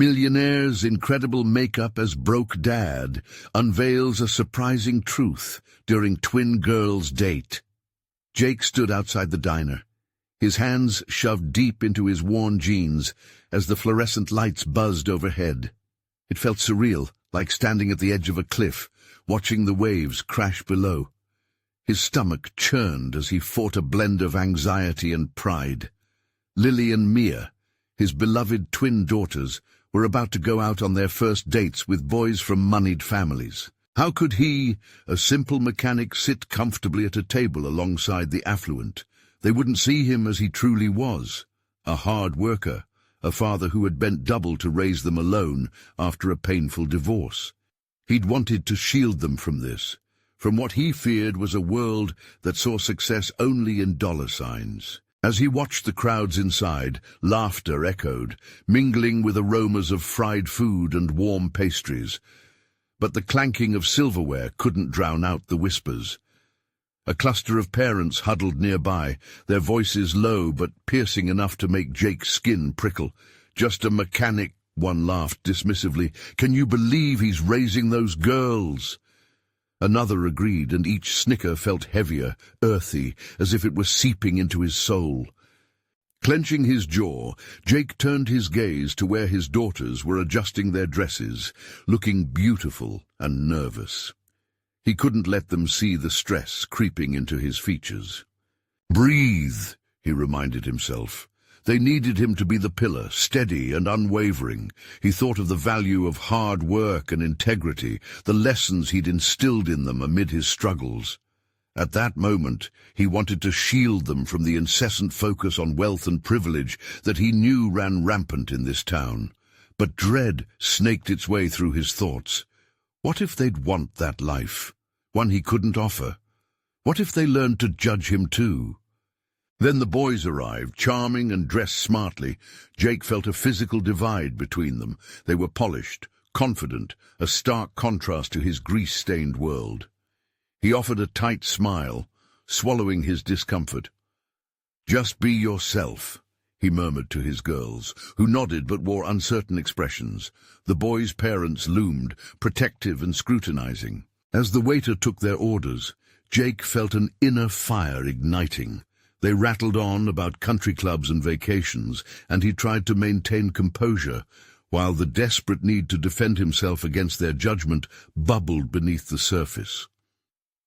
Millionaire's incredible makeup as broke dad unveils a surprising truth during twin girls' date. Jake stood outside the diner, his hands shoved deep into his worn jeans as the fluorescent lights buzzed overhead. It felt surreal, like standing at the edge of a cliff, watching the waves crash below. His stomach churned as he fought a blend of anxiety and pride. Lily and Mia, his beloved twin daughters, were about to go out on their first dates with boys from moneyed families. How could he, a simple mechanic, sit comfortably at a table alongside the affluent? They wouldn't see him as he truly was, a hard worker, a father who had bent double to raise them alone after a painful divorce. He'd wanted to shield them from this, from what he feared was a world that saw success only in dollar signs. As he watched the crowds inside, laughter echoed, mingling with aromas of fried food and warm pastries. But the clanking of silverware couldn't drown out the whispers. A cluster of parents huddled nearby, their voices low but piercing enough to make Jake's skin prickle. "Just a mechanic," one laughed dismissively. "Can you believe he's raising those girls?" Another agreed, and each snicker felt heavier, earthy, as if it were seeping into his soul. Clenching his jaw, Jake turned his gaze to where his daughters were adjusting their dresses, looking beautiful and nervous. He couldn't let them see the stress creeping into his features. "Breathe," he reminded himself. They needed him to be the pillar, steady and unwavering. He thought of the value of hard work and integrity, the lessons he'd instilled in them amid his struggles. At that moment, he wanted to shield them from the incessant focus on wealth and privilege that he knew ran rampant in this town. But dread snaked its way through his thoughts. What if they'd want that life, one he couldn't offer? What if they learned to judge him too? Then the boys arrived, charming and dressed smartly. Jake felt a physical divide between them. They were polished, confident, a stark contrast to his grease-stained world. He offered a tight smile, swallowing his discomfort. "Just be yourself," he murmured to his girls, who nodded but wore uncertain expressions. The boys' parents loomed, protective and scrutinizing. As the waiter took their orders, Jake felt an inner fire igniting. They rattled on about country clubs and vacations, and he tried to maintain composure, while the desperate need to defend himself against their judgment bubbled beneath the surface.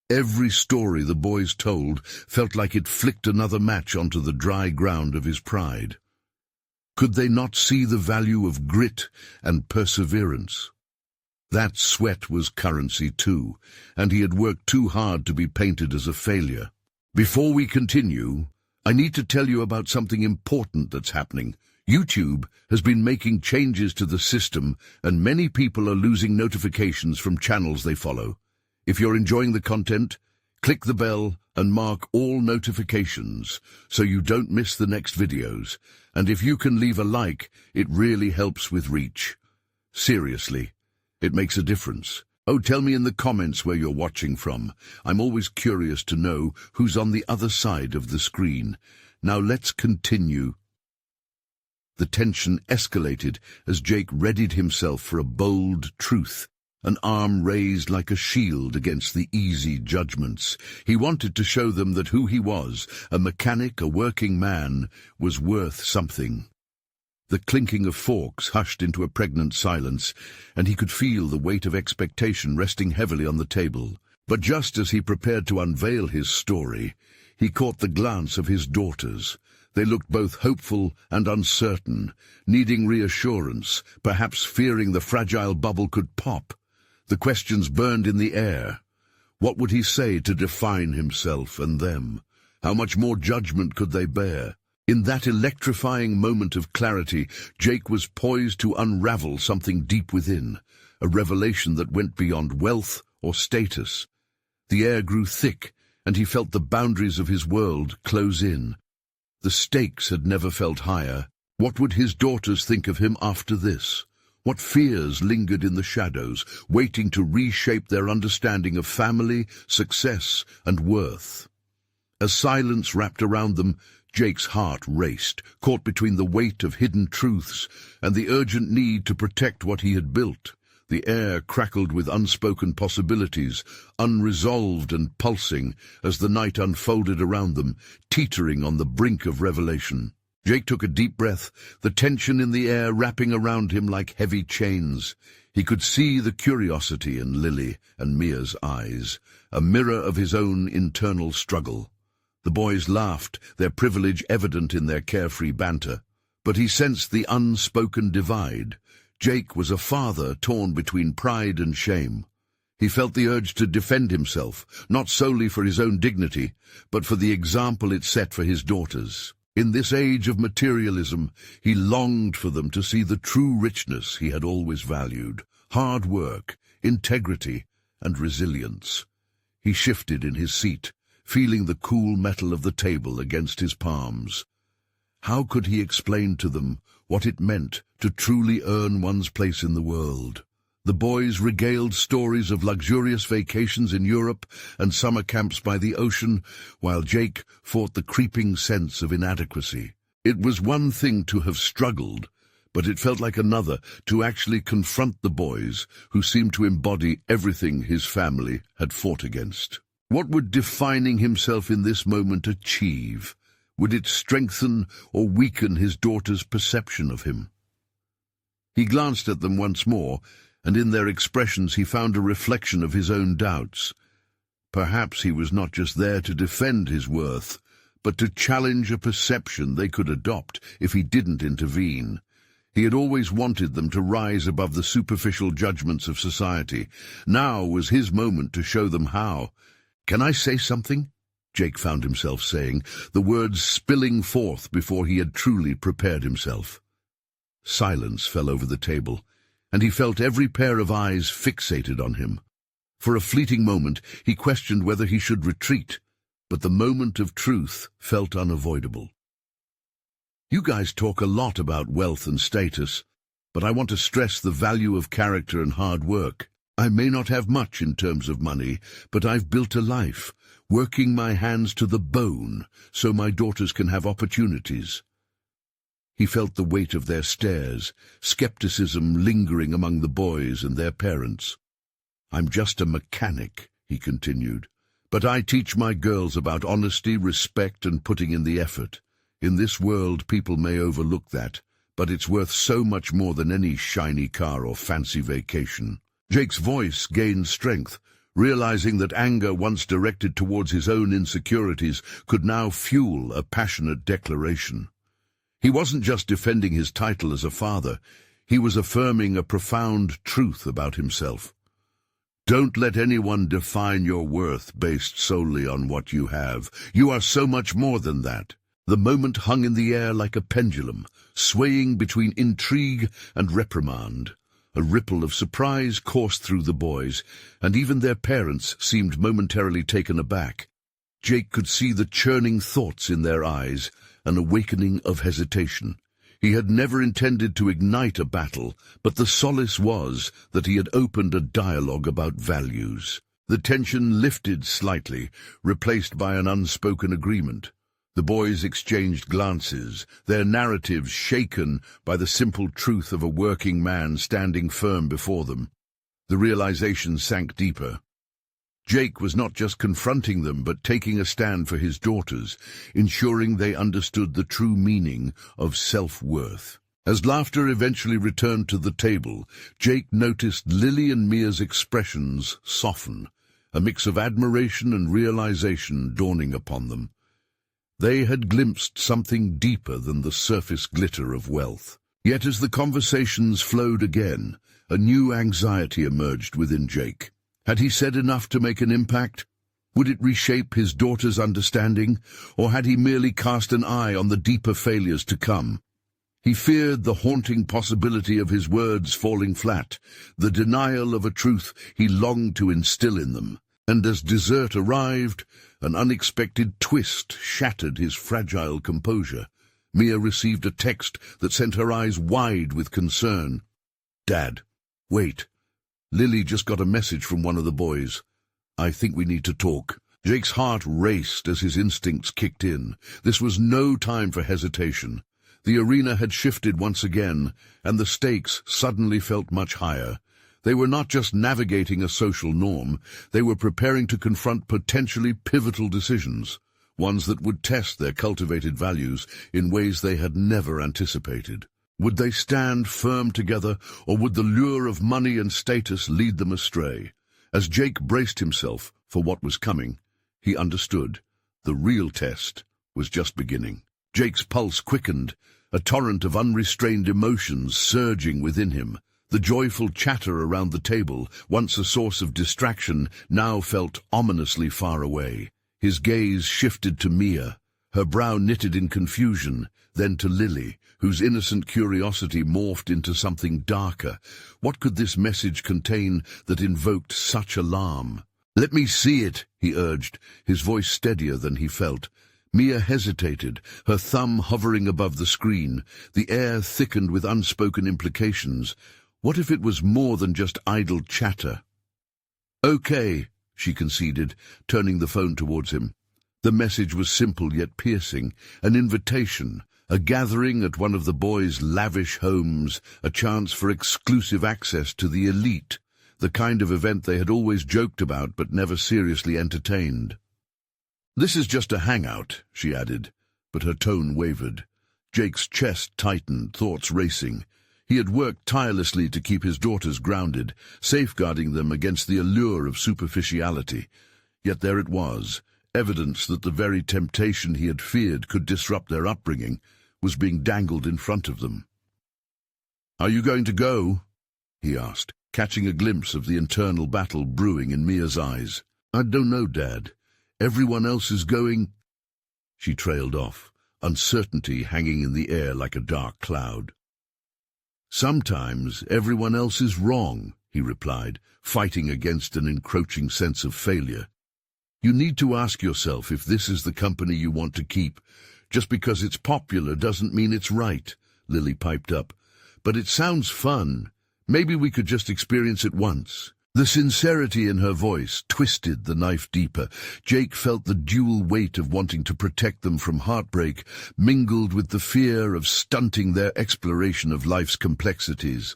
Every story the boys told felt like it flicked another match onto the dry ground of his pride. Could they not see the value of grit and perseverance? That sweat was currency too, and he had worked too hard to be painted as a failure. Before we continue, I need to tell you about something important that's happening. YouTube has been making changes to the system, and many people are losing notifications from channels they follow. If you're enjoying the content, click the bell and mark all notifications so you don't miss the next videos. And if you can leave a like, it really helps with reach. Seriously, it makes a difference. Oh, tell me in the comments where you're watching from. I'm always curious to know who's on the other side of the screen. Now let's continue. The tension escalated as Jake readied himself for a bold truth, an arm raised like a shield against the easy judgments. He wanted to show them that who he was, a mechanic, a working man, was worth something. The clinking of forks hushed into a pregnant silence, and he could feel the weight of expectation resting heavily on the table. But just as he prepared to unveil his story, he caught the glance of his daughters. They looked both hopeful and uncertain, needing reassurance, perhaps fearing the fragile bubble could pop. The questions burned in the air. What would he say to define himself and them? How much more judgment could they bear? In that electrifying moment of clarity, Jake was poised to unravel something deep within, a revelation that went beyond wealth or status. The air grew thick, and he felt the boundaries of his world close in. The stakes had never felt higher. What would his daughters think of him after this? What fears lingered in the shadows, waiting to reshape their understanding of family, success, and worth? As silence wrapped around them, Jake's heart raced, caught between the weight of hidden truths and the urgent need to protect what he had built. The air crackled with unspoken possibilities, unresolved and pulsing, as the night unfolded around them, teetering on the brink of revelation. Jake took a deep breath, the tension in the air wrapping around him like heavy chains. He could see the curiosity in Lily and Mia's eyes, a mirror of his own internal struggle. The boys laughed, their privilege evident in their carefree banter. But he sensed the unspoken divide. Jake was a father torn between pride and shame. He felt the urge to defend himself, not solely for his own dignity, but for the example it set for his daughters. In this age of materialism, he longed for them to see the true richness he had always valued: hard work, integrity, and resilience. He shifted in his seat, feeling the cool metal of the table against his palms. How could he explain to them what it meant to truly earn one's place in the world? The boys regaled stories of luxurious vacations in Europe and summer camps by the ocean, while Jake fought the creeping sense of inadequacy. It was one thing to have struggled, but it felt like another to actually confront the boys who seemed to embody everything his family had fought against. What would defining himself in this moment achieve? Would it strengthen or weaken his daughter's perception of him? He glanced at them once more, and in their expressions he found a reflection of his own doubts. Perhaps he was not just there to defend his worth, but to challenge a perception they could adopt if he didn't intervene. He had always wanted them to rise above the superficial judgments of society. Now was his moment to show them how. "Can I say something?" Jake found himself saying, the words spilling forth before he had truly prepared himself. Silence fell over the table, and he felt every pair of eyes fixated on him. For a fleeting moment he questioned whether he should retreat, but the moment of truth felt unavoidable. "You guys talk a lot about wealth and status, but I want to stress the value of character and hard work. I may not have much in terms of money, but I've built a life, working my hands to the bone so my daughters can have opportunities." He felt the weight of their stares, skepticism lingering among the boys and their parents. "I'm just a mechanic," he continued, "but I teach my girls about honesty, respect, and putting in the effort. In this world, people may overlook that, but it's worth so much more than any shiny car or fancy vacation." Jake's voice gained strength, realizing that anger once directed towards his own insecurities could now fuel a passionate declaration. He wasn't just defending his title as a father, he was affirming a profound truth about himself. "Don't let anyone define your worth based solely on what you have. You are so much more than that." The moment hung in the air like a pendulum, swaying between intrigue and reprimand. A ripple of surprise coursed through the boys, and even their parents seemed momentarily taken aback. Jake could see the churning thoughts in their eyes, an awakening of hesitation. He had never intended to ignite a battle, but the solace was that he had opened a dialogue about values. The tension lifted slightly, replaced by an unspoken agreement. The boys exchanged glances, their narratives shaken by the simple truth of a working man standing firm before them. The realization sank deeper. Jake was not just confronting them, but taking a stand for his daughters, ensuring they understood the true meaning of self-worth. As laughter eventually returned to the table, Jake noticed Lily and Mia's expressions soften, a mix of admiration and realization dawning upon them. They had glimpsed something deeper than the surface glitter of wealth. Yet as the conversations flowed again, a new anxiety emerged within Jake. Had he said enough to make an impact? Would it reshape his daughter's understanding, or had he merely cast an eye on the deeper failures to come? He feared the haunting possibility of his words falling flat, the denial of a truth he longed to instill in them. And as dessert arrived, an unexpected twist shattered his fragile composure. Mia received a text that sent her eyes wide with concern. "Dad, wait. Lily just got a message from one of the boys. I think we need to talk." Jake's heart raced as his instincts kicked in. This was no time for hesitation. The arena had shifted once again, and the stakes suddenly felt much higher. They were not just navigating a social norm, they were preparing to confront potentially pivotal decisions, ones that would test their cultivated values in ways they had never anticipated. Would they stand firm together, or would the lure of money and status lead them astray? As Jake braced himself for what was coming, he understood. The real test was just beginning. Jake's pulse quickened, a torrent of unrestrained emotions surging within him. The joyful chatter around the table, once a source of distraction, now felt ominously far away. His gaze shifted to Mia, her brow knitted in confusion, then to Lily, whose innocent curiosity morphed into something darker. What could this message contain that invoked such alarm? "Let me see it," he urged, his voice steadier than he felt. Mia hesitated, her thumb hovering above the screen. The air thickened with unspoken implications. What if it was more than just idle chatter? "Okay," she conceded, turning the phone towards him. The message was simple yet piercing, an invitation, a gathering at one of the boys' lavish homes, a chance for exclusive access to the elite, the kind of event they had always joked about but never seriously entertained. "This is just a hangout," she added, but her tone wavered. Jake's chest tightened, thoughts racing. He had worked tirelessly to keep his daughters grounded, safeguarding them against the allure of superficiality. Yet there it was, evidence that the very temptation he had feared could disrupt their upbringing was being dangled in front of them. "Are you going to go?" he asked, catching a glimpse of the internal battle brewing in Mia's eyes. "I don't know, Dad. Everyone else is going—" She trailed off, uncertainty hanging in the air like a dark cloud. "Sometimes everyone else is wrong," he replied, fighting against an encroaching sense of failure. "You need to ask yourself if this is the company you want to keep. Just because it's popular doesn't mean it's right," Lily piped up. "But it sounds fun. Maybe we could just experience it once." The sincerity in her voice twisted the knife deeper. Jake felt the dual weight of wanting to protect them from heartbreak, mingled with the fear of stunting their exploration of life's complexities.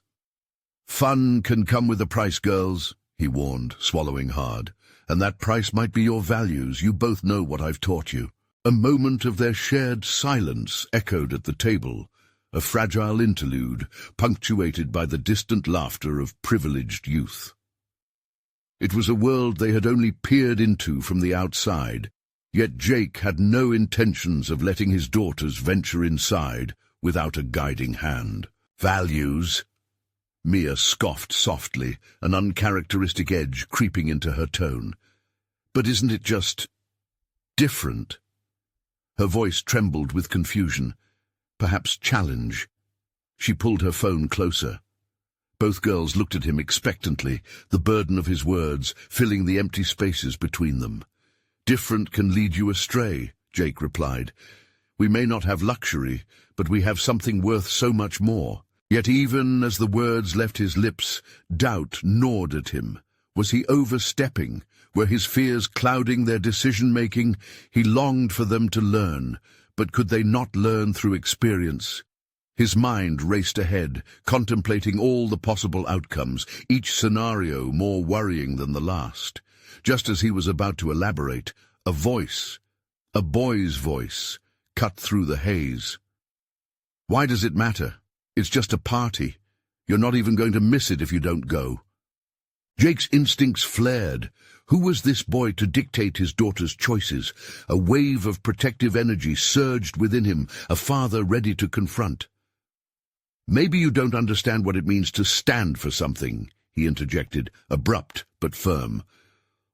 "Fun can come with a price, girls," he warned, swallowing hard. "And that price might be your values. You both know what I've taught you." A moment of their shared silence echoed at the table, a fragile interlude, punctuated by the distant laughter of privileged youth. It was a world they had only peered into from the outside, yet Jake had no intentions of letting his daughters venture inside without a guiding hand. "Values?" Mia scoffed softly, an uncharacteristic edge creeping into her tone. "But isn't it just different?" Her voice trembled with confusion, perhaps challenge. She pulled her phone closer. Both girls looked at him expectantly, the burden of his words filling the empty spaces between them. "Different can lead you astray," Jake replied. "We may not have luxury, but we have something worth so much more." Yet even as the words left his lips, doubt gnawed at him. Was he overstepping? Were his fears clouding their decision-making? He longed for them to learn, but could they not learn through experience? His mind raced ahead, contemplating all the possible outcomes, each scenario more worrying than the last. Just as he was about to elaborate, a voice, a boy's voice, cut through the haze. "Why does it matter? It's just a party. You're not even going to miss it if you don't go." Jake's instincts flared. Who was this boy to dictate his daughter's choices? A wave of protective energy surged within him, a father ready to confront. "Maybe you don't understand what it means to stand for something," he interjected, abrupt but firm.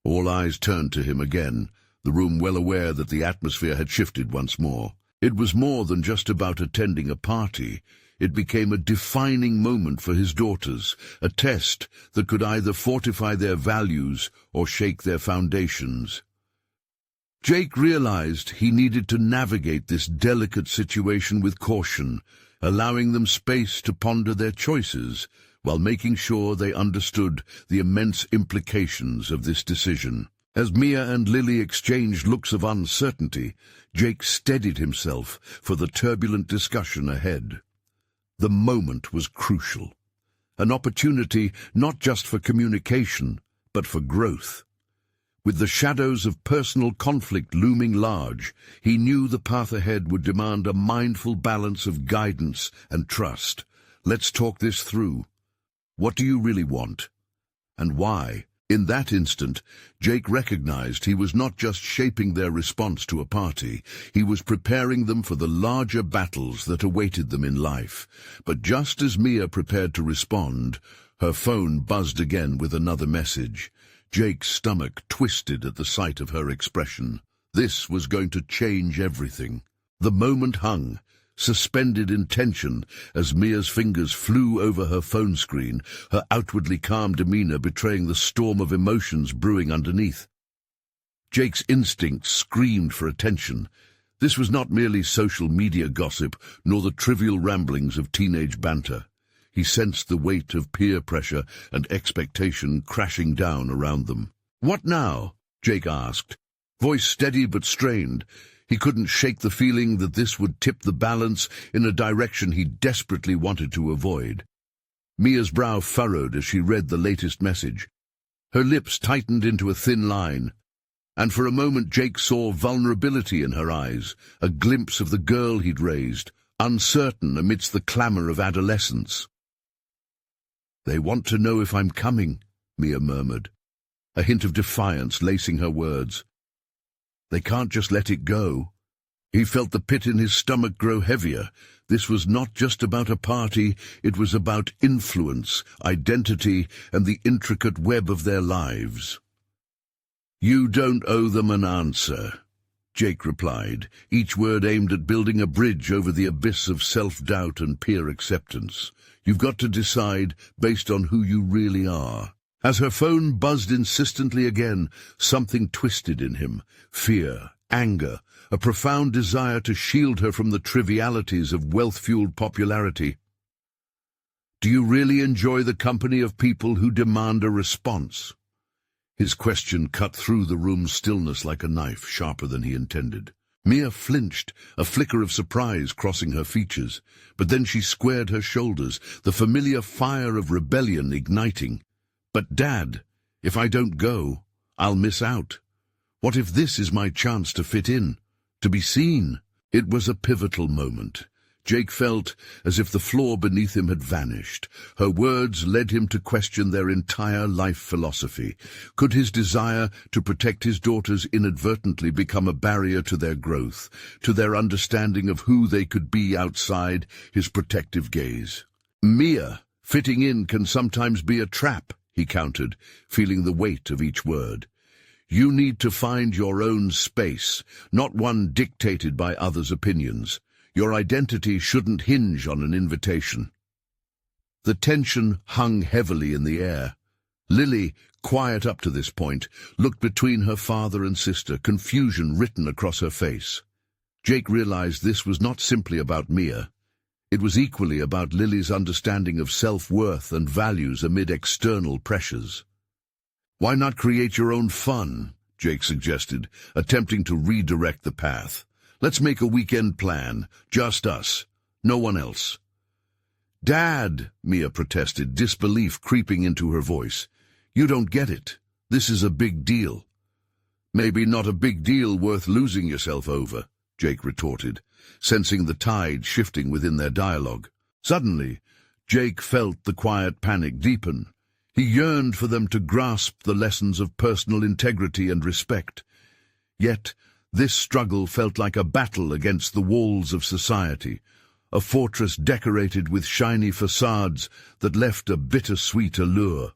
All eyes turned to him again, the room well aware that the atmosphere had shifted once more. It was more than just about attending a party. It became a defining moment for his daughters, a test that could either fortify their values or shake their foundations. Jake realized he needed to navigate this delicate situation with caution, allowing them space to ponder their choices while making sure they understood the immense implications of this decision. As Mia and Lily exchanged looks of uncertainty, Jake steadied himself for the turbulent discussion ahead. The moment was crucial. An opportunity not just for communication, but for growth. With the shadows of personal conflict looming large, he knew the path ahead would demand a mindful balance of guidance and trust. Let's talk this through. What do you really want? And why? In that instant, Jake recognized he was not just shaping their response to a party, he was preparing them for the larger battles that awaited them in life. But just as Mia prepared to respond, her phone buzzed again with another message. Jake's stomach twisted at the sight of her expression. This was going to change everything. The moment hung, suspended in tension, as Mia's fingers flew over her phone screen, her outwardly calm demeanor betraying the storm of emotions brewing underneath. Jake's instincts screamed for attention. This was not merely social media gossip, nor the trivial ramblings of teenage banter. He sensed the weight of peer pressure and expectation crashing down around them. "What now?" Jake asked, voice steady but strained. He couldn't shake the feeling that this would tip the balance in a direction he desperately wanted to avoid. Mia's brow furrowed as she read the latest message. Her lips tightened into a thin line, and for a moment Jake saw vulnerability in her eyes, a glimpse of the girl he'd raised, uncertain amidst the clamor of adolescence. "They want to know if I'm coming," Mia murmured, a hint of defiance lacing her words. They can't just let it go. He felt the pit in his stomach grow heavier. This was not just about a party, it was about influence, identity, and the intricate web of their lives. "You don't owe them an answer," Jake replied, each word aimed at building a bridge over the abyss of self-doubt and peer acceptance. "You've got to decide based on who you really are." As her phone buzzed insistently again, something twisted in him. Fear, anger, a profound desire to shield her from the trivialities of wealth-fueled popularity. "Do you really enjoy the company of people who demand a response?" His question cut through the room's stillness like a knife, sharper than he intended. Mia flinched, a flicker of surprise crossing her features, but then she squared her shoulders, the familiar fire of rebellion igniting. "But, Dad, if I don't go, I'll miss out. What if this is my chance to fit in, to be seen?" It was a pivotal moment. Jake felt as if the floor beneath him had vanished. Her words led him to question their entire life philosophy. Could his desire to protect his daughters inadvertently become a barrier to their growth, to their understanding of who they could be outside his protective gaze? "Mia, fitting in can sometimes be a trap," he countered, feeling the weight of each word. "You need to find your own space, not one dictated by others' opinions. Your identity shouldn't hinge on an invitation." The tension hung heavily in the air. Lily, quiet up to this point, looked between her father and sister, confusion written across her face. Jake realized this was not simply about Mia. It was equally about Lily's understanding of self-worth and values amid external pressures. "Why not create your own fun?" Jake suggested, attempting to redirect the path. "Let's make a weekend plan, just us, no one else." "Dad," Mia protested, disbelief creeping into her voice. "You don't get it. This is a big deal." "Maybe not a big deal worth losing yourself over," Jake retorted, sensing the tide shifting within their dialogue. Suddenly, Jake felt the quiet panic deepen. He yearned for them to grasp the lessons of personal integrity and respect. Yet, this struggle felt like a battle against the walls of society, a fortress decorated with shiny facades that left a bittersweet allure.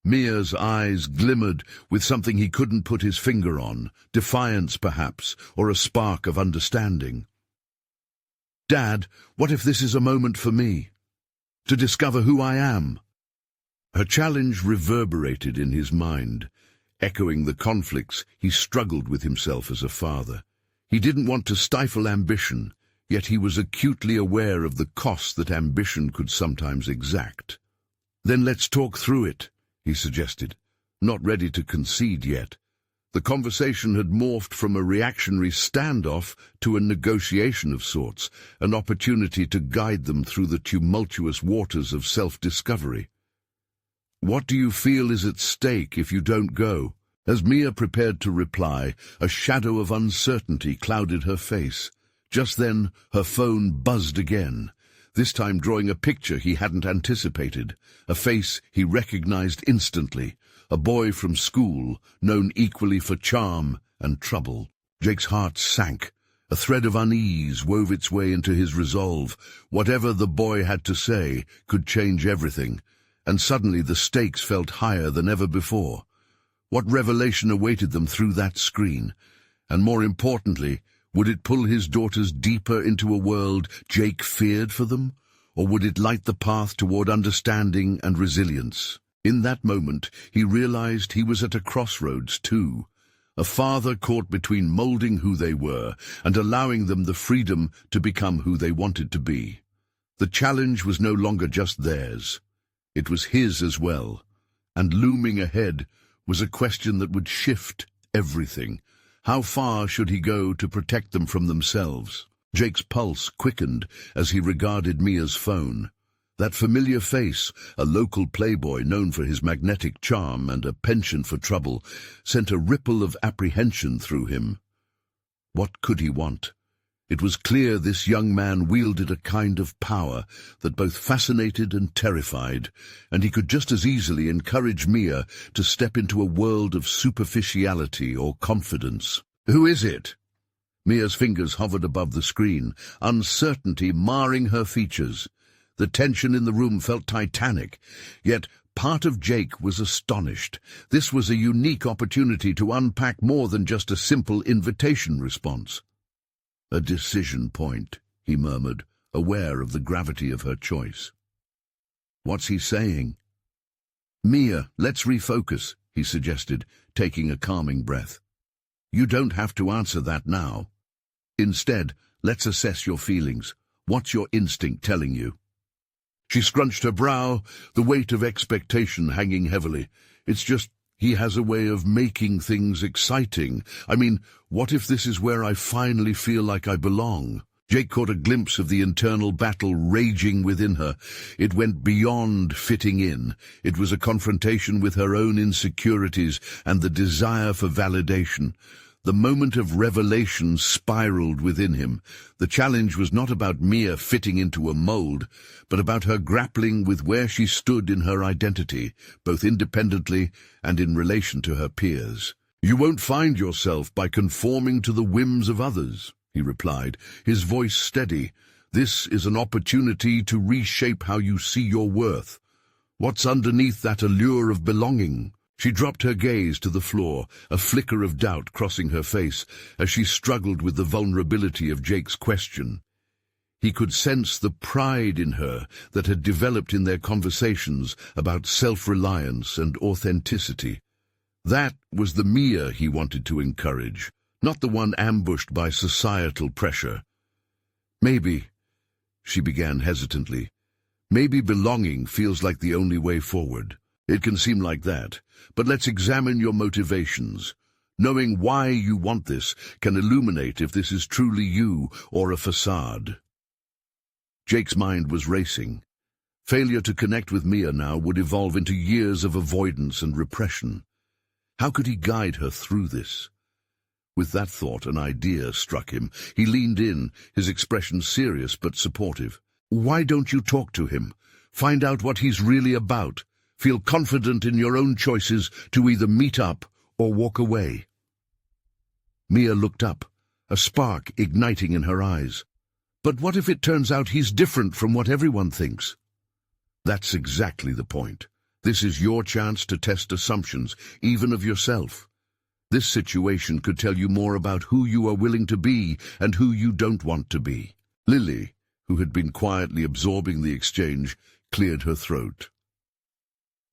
Mia's eyes glimmered with something he couldn't put his finger on, defiance perhaps, or a spark of understanding. "Dad, what if this is a moment for me? To discover who I am?" Her challenge reverberated in his mind, echoing the conflicts he struggled with himself as a father. He didn't want to stifle ambition, yet he was acutely aware of the cost that ambition could sometimes exact. "Then let's talk through it," he suggested, not ready to concede yet. The conversation had morphed from a reactionary standoff to a negotiation of sorts, an opportunity to guide them through the tumultuous waters of self-discovery. "What do you feel is at stake if you don't go?" As Mia prepared to reply, a shadow of uncertainty clouded her face. Just then, her phone buzzed again, this time drawing a picture he hadn't anticipated, a face he recognized instantly, a boy from school, known equally for charm and trouble. Jake's heart sank. A thread of unease wove its way into his resolve. Whatever the boy had to say could change everything, and suddenly the stakes felt higher than ever before. What revelation awaited them through that screen? And more importantly, would it pull his daughters deeper into a world Jake feared for them? Or would it light the path toward understanding and resilience? In that moment, he realized he was at a crossroads too. A father caught between molding who they were and allowing them the freedom to become who they wanted to be. The challenge was no longer just theirs. It was his as well. And looming ahead was a question that would shift everything. How far should he go to protect them from themselves? Jake's pulse quickened as he regarded Mia's phone. That familiar face, a local playboy known for his magnetic charm and a penchant for trouble, sent a ripple of apprehension through him. What could he want? It was clear this young man wielded a kind of power that both fascinated and terrified, and he could just as easily encourage Mia to step into a world of superficiality or confidence. "Who is it?" Mia's fingers hovered above the screen, uncertainty marring her features. The tension in the room felt titanic, yet part of Jake was astonished. This was a unique opportunity to unpack more than just a simple invitation response. "A decision point," he murmured, aware of the gravity of her choice. "What's he saying?" "Mia, let's refocus," he suggested, taking a calming breath. "You don't have to answer that now. Instead, let's assess your feelings. What's your instinct telling you?" She scrunched her brow, the weight of expectation hanging heavily. "It's just, he has a way of making things exciting. I mean, what if this is where I finally feel like I belong?" Jake caught a glimpse of the internal battle raging within her. It went beyond fitting in. It was a confrontation with her own insecurities and the desire for validation. The moment of revelation spiraled within him. The challenge was not about Mia fitting into a mold, but about her grappling with where she stood in her identity, both independently and in relation to her peers. "You won't find yourself by conforming to the whims of others," he replied, his voice steady. "This is an opportunity to reshape how you see your worth. What's underneath that allure of belonging?" She dropped her gaze to the floor, a flicker of doubt crossing her face as she struggled with the vulnerability of Jake's question. He could sense the pride in her that had developed in their conversations about self-reliance and authenticity. That was the Mia he wanted to encourage, not the one ambushed by societal pressure. "Maybe," she began hesitantly, "maybe belonging feels like the only way forward. It can seem like that, but let's examine your motivations. Knowing why you want this can illuminate if this is truly you or a facade." Jake's mind was racing. Failure to connect with Mia now would evolve into years of avoidance and repression. How could he guide her through this? With that thought, an idea struck him. He leaned in, his expression serious but supportive. "Why don't you talk to him? Find out what he's really about. Feel confident in your own choices to either meet up or walk away." Mia looked up, a spark igniting in her eyes. "But what if it turns out he's different from what everyone thinks?" "That's exactly the point. This is your chance to test assumptions, even of yourself. This situation could tell you more about who you are willing to be and who you don't want to be." Lily, who had been quietly absorbing the exchange, cleared her throat.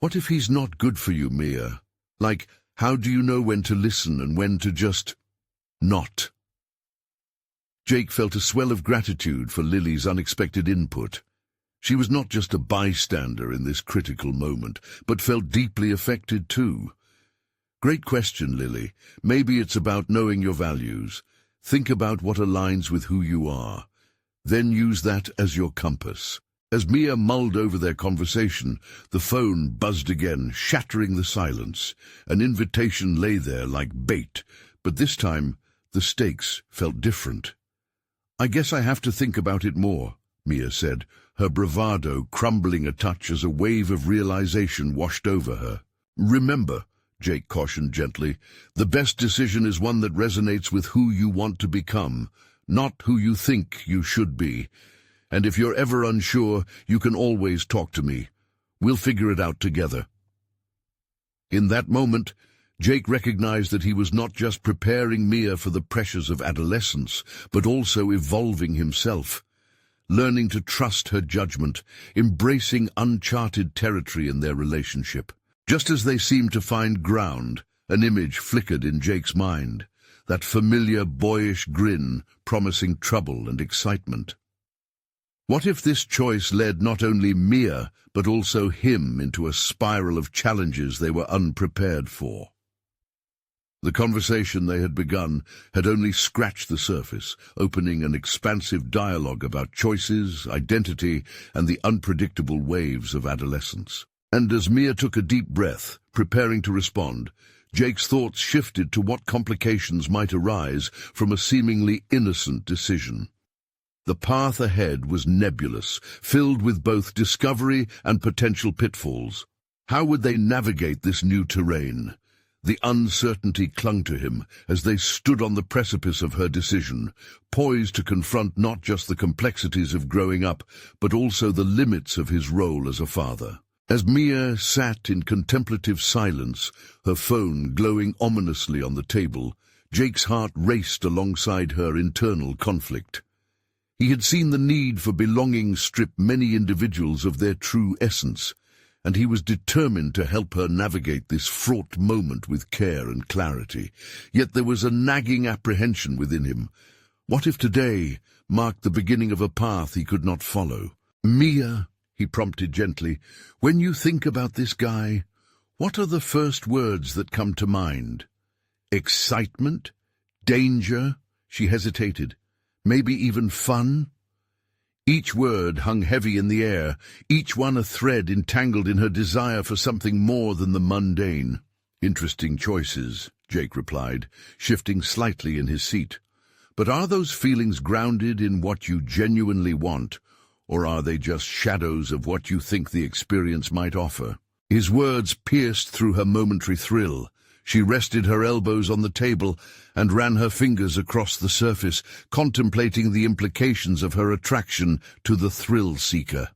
"What if he's not good for you, Mia? Like, how do you know when to listen and when to just not?" Jake felt a swell of gratitude for Lily's unexpected input. She was not just a bystander in this critical moment, but felt deeply affected too. Great question, Lily. Maybe it's about knowing your values. Think about what aligns with who you are. Then use that as your compass. As Mia mulled over their conversation, the phone buzzed again, shattering the silence. An invitation lay there like bait, but this time the stakes felt different. "I guess I have to think about it more," Mia said, her bravado crumbling a touch as a wave of realization washed over her. "Remember," Jake cautioned gently, "the best decision is one that resonates with who you want to become, not who you think you should be. And if you're ever unsure, you can always talk to me. We'll figure it out together." In that moment, Jake recognized that he was not just preparing Mia for the pressures of adolescence, but also evolving himself, learning to trust her judgment, embracing uncharted territory in their relationship. Just as they seemed to find ground, an image flickered in Jake's mind, that familiar boyish grin promising trouble and excitement. What if this choice led not only Mia, but also him into a spiral of challenges they were unprepared for? The conversation they had begun had only scratched the surface, opening an expansive dialogue about choices, identity, and the unpredictable waves of adolescence. And as Mia took a deep breath, preparing to respond, Jake's thoughts shifted to what complications might arise from a seemingly innocent decision. The path ahead was nebulous, filled with both discovery and potential pitfalls. How would they navigate this new terrain? The uncertainty clung to him as they stood on the precipice of her decision, poised to confront not just the complexities of growing up, but also the limits of his role as a father. As Mia sat in contemplative silence, her phone glowing ominously on the table, Jake's heart raced alongside her internal conflict. He had seen the need for belonging strip many individuals of their true essence, and he was determined to help her navigate this fraught moment with care and clarity. Yet there was a nagging apprehension within him. What if today marked the beginning of a path he could not follow? "Mia," he prompted gently, "when you think about this guy, what are the first words that come to mind? Excitement? Danger?" She hesitated. "Maybe even fun?" Each word hung heavy in the air, each one a thread entangled in her desire for something more than the mundane. "Interesting choices," Jake replied, shifting slightly in his seat. "But are those feelings grounded in what you genuinely want, or are they just shadows of what you think the experience might offer?" His words pierced through her momentary thrill. She rested her elbows on the table and ran her fingers across the surface, contemplating the implications of her attraction to the thrill-seeker.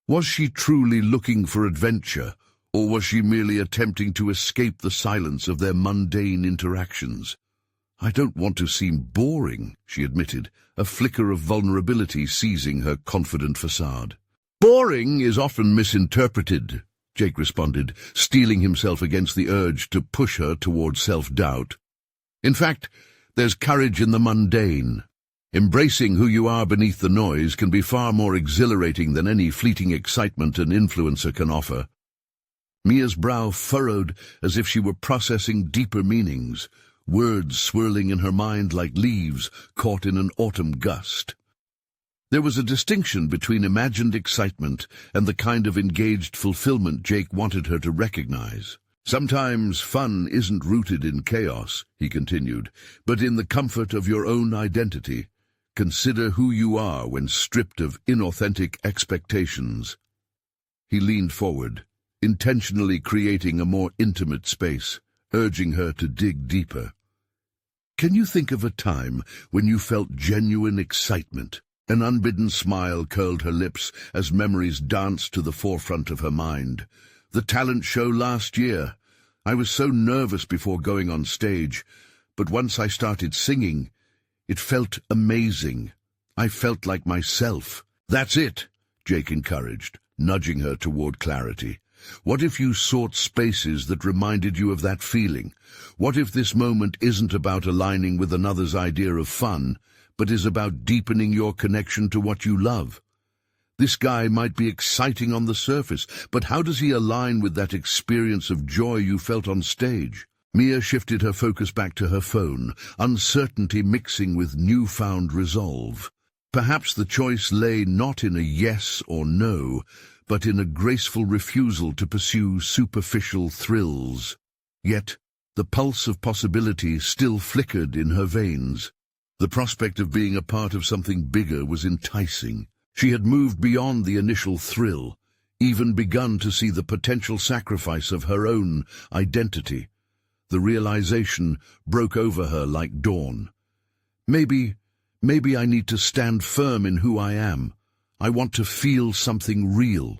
Was she truly looking for adventure, or was she merely attempting to escape the silence of their mundane interactions? "I don't want to seem boring," she admitted, a flicker of vulnerability seizing her confident facade. "Boring is often misinterpreted," Jake responded, steeling himself against the urge to push her toward self-doubt. "In fact, there's courage in the mundane. Embracing who you are beneath the noise can be far more exhilarating than any fleeting excitement an influencer can offer." Mia's brow furrowed as if she were processing deeper meanings, words swirling in her mind like leaves caught in an autumn gust. There was a distinction between imagined excitement and the kind of engaged fulfillment Jake wanted her to recognize. "Sometimes fun isn't rooted in chaos," he continued, "but in the comfort of your own identity. Consider who you are when stripped of inauthentic expectations." He leaned forward, intentionally creating a more intimate space, urging her to dig deeper. "Can you think of a time when you felt genuine excitement?" An unbidden smile curled her lips as memories danced to the forefront of her mind. "The talent show last year. I was so nervous before going on stage, but once I started singing, it felt amazing. I felt like myself." "That's it," Jake encouraged, nudging her toward clarity. "What if you sought spaces that reminded you of that feeling? What if this moment isn't about aligning with another's idea of fun, but is about deepening your connection to what you love? This guy might be exciting on the surface, but how does he align with that experience of joy you felt on stage? Mia shifted her focus back to her phone, uncertainty mixing with newfound resolve. Perhaps the choice lay not in a yes or no, but in a graceful refusal to pursue superficial thrills. Yet, the pulse of possibility still flickered in her veins. The prospect of being a part of something bigger was enticing. She had moved beyond the initial thrill, even begun to see the potential sacrifice of her own identity. The realization broke over her like dawn. Maybe I need to stand firm in who I am. I want to feel something real.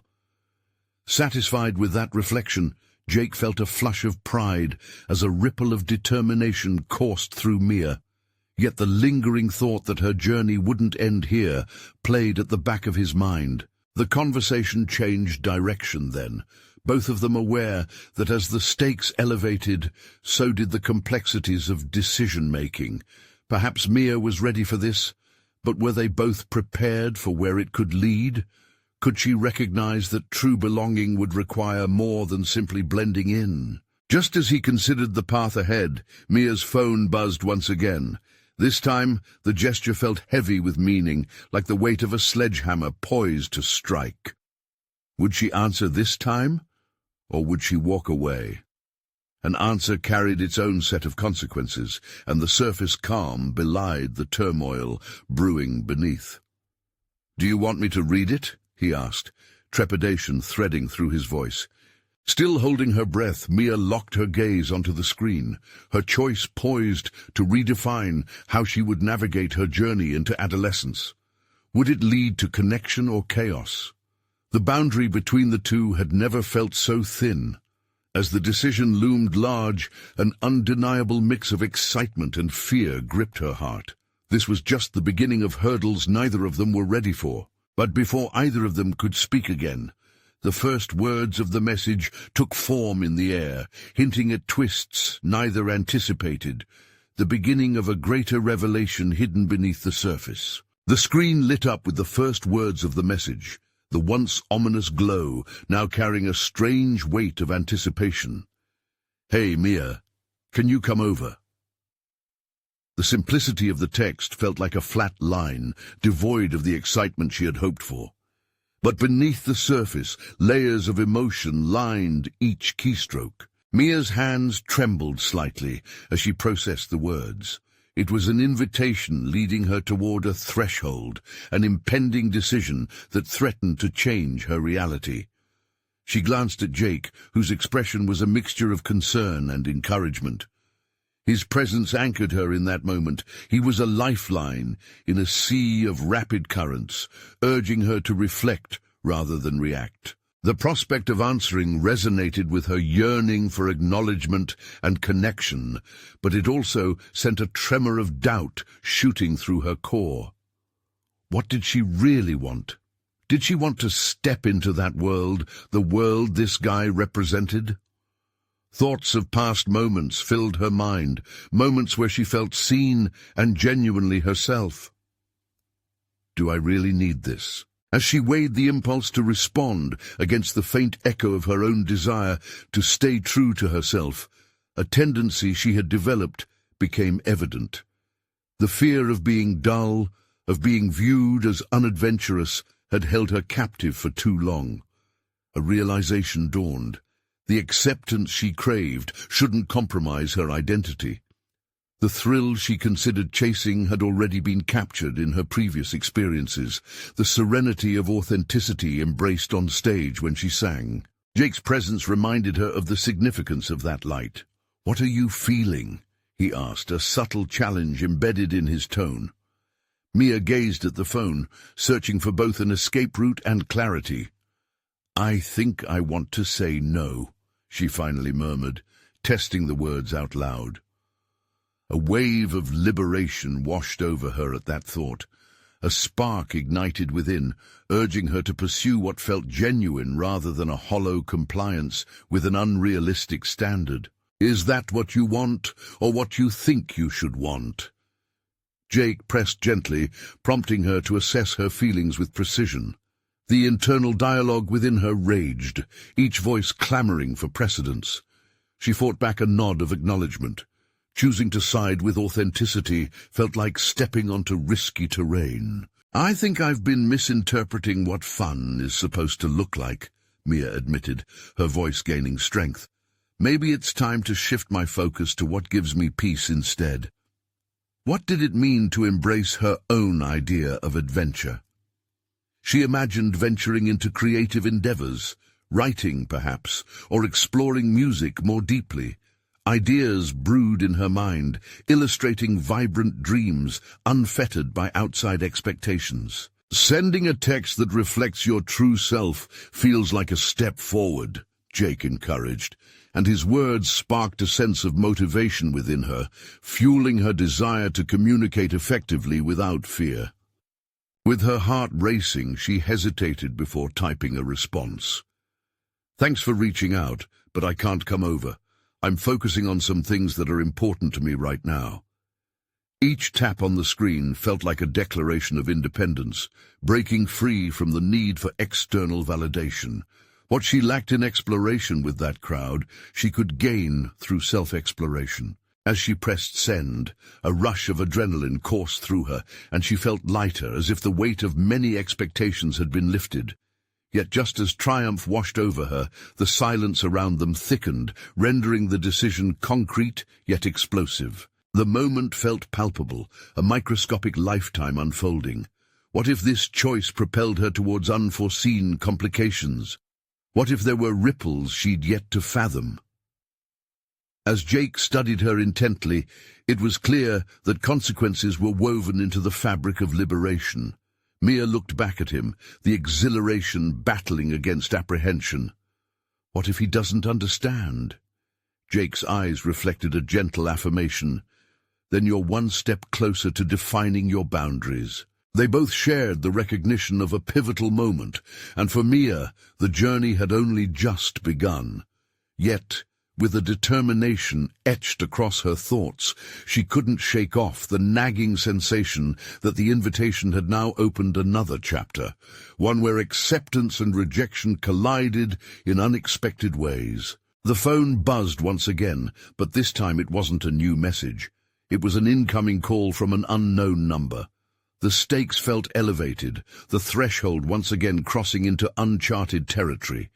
Satisfied with that reflection, Jake felt a flush of pride as a ripple of determination coursed through Mia. Yet the lingering thought that her journey wouldn't end here played at the back of his mind. The conversation changed direction then, both of them aware that as the stakes elevated, so did the complexities of decision-making. Perhaps Mia was ready for this, but were they both prepared for where it could lead? Could she recognize that true belonging would require more than simply blending in? Just as he considered the path ahead, Mia's phone buzzed once again. This time, the gesture felt heavy with meaning, like the weight of a sledgehammer poised to strike. Would she answer this time, or would she walk away? An answer carried its own set of consequences, and the surface calm belied the turmoil brewing beneath. "Do you want me to read it?" he asked, trepidation threading through his voice. Still holding her breath, Mia locked her gaze onto the screen, her choice poised to redefine how she would navigate her journey into adolescence. Would it lead to connection or chaos? The boundary between the two had never felt so thin. As the decision loomed large, an undeniable mix of excitement and fear gripped her heart. This was just the beginning of hurdles neither of them were ready for. But before either of them could speak again, the first words of the message took form in the air, hinting at twists neither anticipated, the beginning of a greater revelation hidden beneath the surface. The screen lit up with the first words of the message, the once ominous glow now carrying a strange weight of anticipation. "Hey, Mia, can you come over?" The simplicity of the text felt like a flat line, devoid of the excitement she had hoped for. But beneath the surface, layers of emotion lined each keystroke. Mia's hands trembled slightly as she processed the words. It was an invitation leading her toward a threshold, an impending decision that threatened to change her reality. She glanced at Jake, whose expression was a mixture of concern and encouragement. His presence anchored her in that moment. He was a lifeline in a sea of rapid currents, urging her to reflect rather than react. The prospect of answering resonated with her yearning for acknowledgement and connection, but it also sent a tremor of doubt shooting through her core. What did she really want? Did she want to step into that world, the world this guy represented? Thoughts of past moments filled her mind, moments where she felt seen and genuinely herself. Do I really need this? As she weighed the impulse to respond against the faint echo of her own desire to stay true to herself, a tendency she had developed became evident. The fear of being dull, of being viewed as unadventurous, had held her captive for too long. A realization dawned. The acceptance she craved shouldn't compromise her identity. The thrill she considered chasing had already been captured in her previous experiences, the serenity of authenticity embraced on stage when she sang. Jake's presence reminded her of the significance of that light. "What are you feeling?" he asked, a subtle challenge embedded in his tone. Mia gazed at the phone, searching for both an escape route and clarity. "I think I want to say no," she finally murmured, testing the words out loud. A wave of liberation washed over her at that thought. A spark ignited within, urging her to pursue what felt genuine rather than a hollow compliance with an unrealistic standard. "Is that what you want, or what you think you should want?" Jake pressed gently, prompting her to assess her feelings with precision. The internal dialogue within her raged, each voice clamoring for precedence. She fought back a nod of acknowledgement. Choosing to side with authenticity felt like stepping onto risky terrain. "I think I've been misinterpreting what fun is supposed to look like," Mia admitted, her voice gaining strength. "Maybe it's time to shift my focus to what gives me peace instead." What did it mean to embrace her own idea of adventure? She imagined venturing into creative endeavors, writing perhaps, or exploring music more deeply. Ideas brewed in her mind, illustrating vibrant dreams, unfettered by outside expectations. "Sending a text that reflects your true self feels like a step forward," Jake encouraged, and his words sparked a sense of motivation within her, fueling her desire to communicate effectively without fear. With her heart racing, she hesitated before typing a response. "Thanks for reaching out, but I can't come over. I'm focusing on some things that are important to me right now." Each tap on the screen felt like a declaration of independence, breaking free from the need for external validation. What she lacked in exploration with that crowd, she could gain through self-exploration. As she pressed send, a rush of adrenaline coursed through her, and she felt lighter, as if the weight of many expectations had been lifted. Yet just as triumph washed over her, the silence around them thickened, rendering the decision concrete yet explosive. The moment felt palpable, a microscopic lifetime unfolding. What if this choice propelled her towards unforeseen complications? What if there were ripples she'd yet to fathom? As Jake studied her intently, it was clear that consequences were woven into the fabric of liberation. Mia looked back at him, the exhilaration battling against apprehension. What if he doesn't understand? Jake's eyes reflected a gentle affirmation. Then you're one step closer to defining your boundaries. They both shared the recognition of a pivotal moment, and for Mia, the journey had only just begun. Yet, with a determination etched across her thoughts, she couldn't shake off the nagging sensation that the invitation had now opened another chapter, one where acceptance and rejection collided in unexpected ways. The phone buzzed once again, but this time it wasn't a new message. It was an incoming call from an unknown number. The stakes felt elevated, the threshold once again crossing into uncharted territory.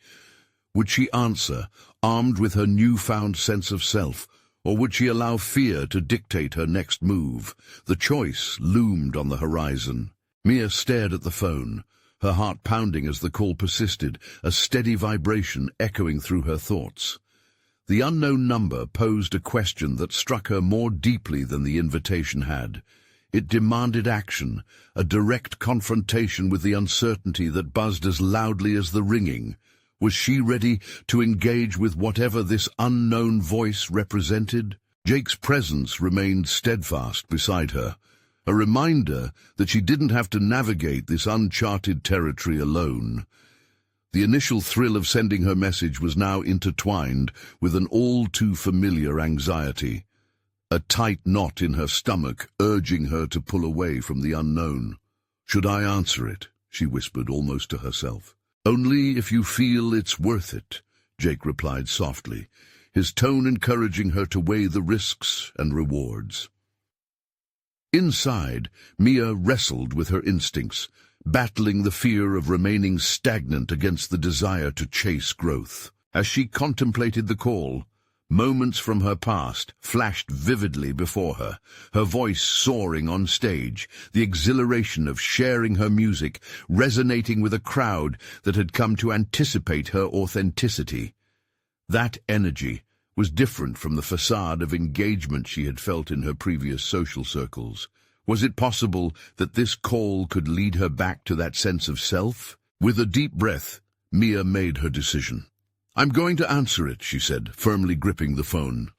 Would she answer, armed with her newfound sense of self, or would she allow fear to dictate her next move? The choice loomed on the horizon. Mia stared at the phone, her heart pounding as the call persisted, a steady vibration echoing through her thoughts. The unknown number posed a question that struck her more deeply than the invitation had. It demanded action, a direct confrontation with the uncertainty that buzzed as loudly as the ringing. Was she ready to engage with whatever this unknown voice represented? Jake's presence remained steadfast beside her, a reminder that she didn't have to navigate this uncharted territory alone. The initial thrill of sending her message was now intertwined with an all-too-familiar anxiety, a tight knot in her stomach urging her to pull away from the unknown. "Should I answer it?" she whispered almost to herself. "Only if you feel it's worth it," Jake replied softly, his tone encouraging her to weigh the risks and rewards. Inside, Mia wrestled with her instincts, battling the fear of remaining stagnant against the desire to chase growth. As she contemplated the call, moments from her past flashed vividly before her, her voice soaring on stage, the exhilaration of sharing her music resonating with a crowd that had come to anticipate her authenticity. That energy was different from the facade of engagement she had felt in her previous social circles. Was it possible that this call could lead her back to that sense of self? With a deep breath, Mia made her decision. "I'm going to answer it," she said, firmly gripping the phone.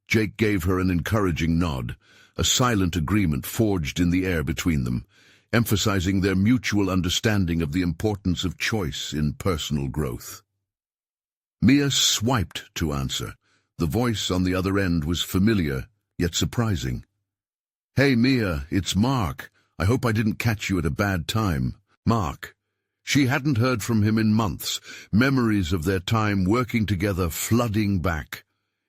Jake gave her an encouraging nod, a silent agreement forged in the air between them, emphasizing their mutual understanding of the importance of choice in personal growth. Mia swiped to answer. The voice on the other end was familiar, yet surprising. "Hey Mia, it's Mark. I hope I didn't catch you at a bad time." Mark. She hadn't heard from him in months, memories of their time working together flooding back.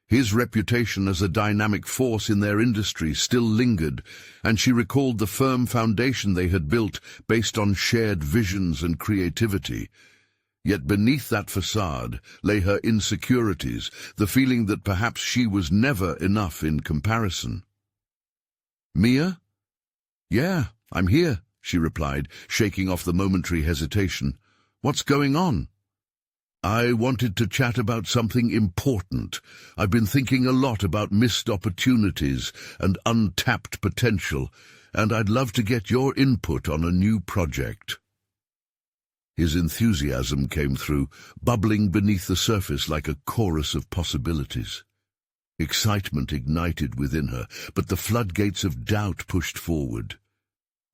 His reputation as a dynamic force in their industry still lingered, and she recalled the firm foundation they had built based on shared visions and creativity. Yet beneath that facade lay her insecurities, the feeling that perhaps she was never enough in comparison. "Mia?" "Yeah, I'm here," she replied, shaking off the momentary hesitation. "What's going on?" "I wanted to chat about something important. I've been thinking a lot about missed opportunities and untapped potential, and I'd love to get your input on a new project." His enthusiasm came through, bubbling beneath the surface like a chorus of possibilities. Excitement ignited within her, but the floodgates of doubt pushed forward.